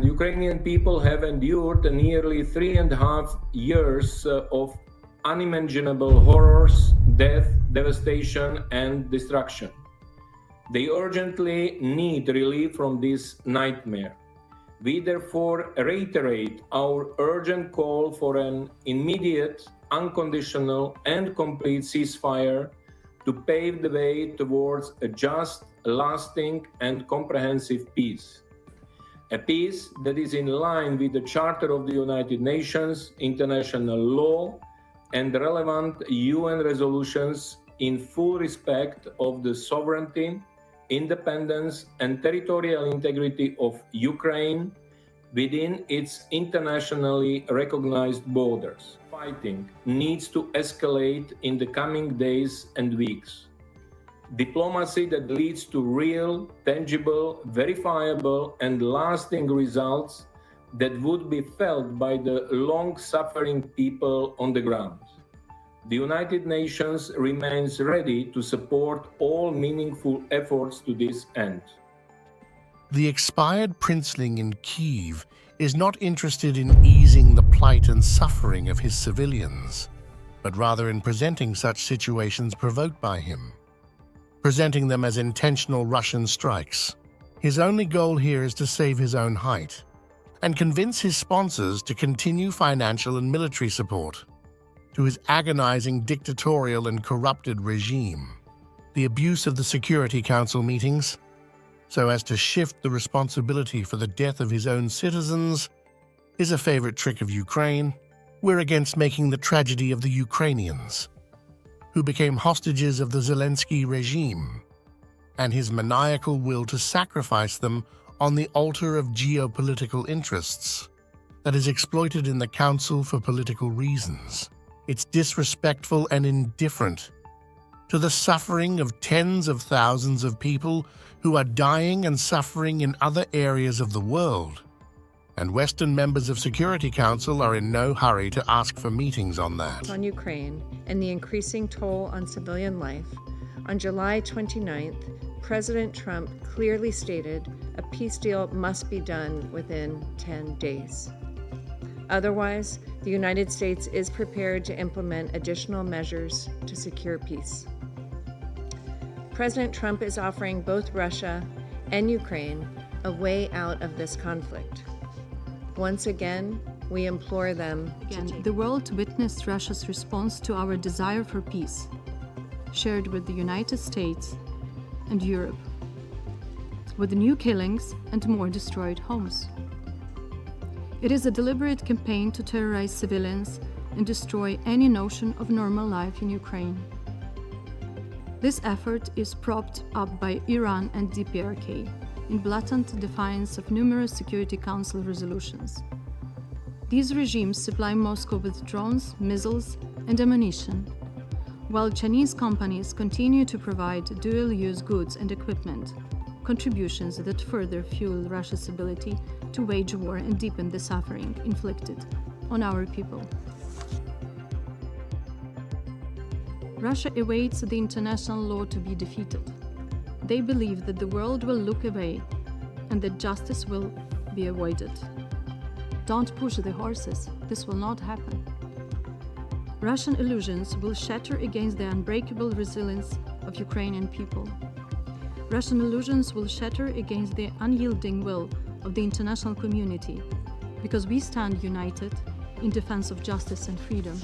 and Ukrainian people have endured nearly 3.5 years of unimaginable horrors, death, devastation, and destruction. They urgently need relief from this nightmare. We therefore reiterate our urgent call for an immediate, unconditional, and complete ceasefire to pave the way towards a just, lasting, and comprehensive peace. A peace that is in line with the Charter of the United Nations, international law, and relevant UN resolutions in full respect of the sovereignty, independence, and territorial integrity of Ukraine within its internationally recognized borders. Fighting needs to escalate in the coming days and weeks. Diplomacy that leads to real, tangible, verifiable, and lasting results that would be felt by the long-suffering people on the ground. The United Nations remains ready to support all meaningful efforts to this end. The expired Prinzling in Kiev is not interested in easing the plight and suffering of his civilians, but rather in presenting such situations provoked by him, presenting them as intentional Russian strikes. His only goal here is to save his own height and convince his sponsors to continue financial and military support to his agonizing dictatorial and corrupted regime. The abuse of the Security Council meetings, so as to shift the responsibility for the death of his own citizens, is a favorite trick of Ukraine. We're against making the tragedy of the Ukrainians, who became hostages of the Zelenskyj regime, and his maniacal will to sacrifice them on the altar of geopolitical interests that is exploited in the Council for political reasons. It's disrespectful and indifferent to the suffering of tens of thousands of people who are dying and suffering in other areas of the world. And Western members of Security Council are in no hurry to ask for meetings on that. On Ukraine and the increasing toll on civilian life, on July 29th, President Trump clearly stated a peace deal must be done within 10 days. Otherwise, the United States is prepared to implement additional measures to secure peace. President Trump is offering both Russia and Ukraine a way out of this conflict. Once again, we implore them The world witnessed Russia's response to our desire for peace, shared with the United States and Europe, with new killings and more destroyed homes. It is a deliberate campaign to terrorize civilians and destroy any notion of normal life in Ukraine. This effort is propped up by Iran and DPRK in blatant defiance of numerous Security Council resolutions. These regimes supply Moscow with drones, missiles, and ammunition, while Chinese companies continue to provide dual-use goods and equipment, contributions that further fuel Russia's ability to wage war and deepen the suffering inflicted on our people. Russia awaits the international law to be defeated. They believe that the world will look away and that justice will be avoided. Don't push the horses, this will not happen. Russian illusions will shatter against the unbreakable resilience of Ukrainian people. Russian illusions will shatter against the unyielding will of the international community, because we stand united in defense of justice and freedom.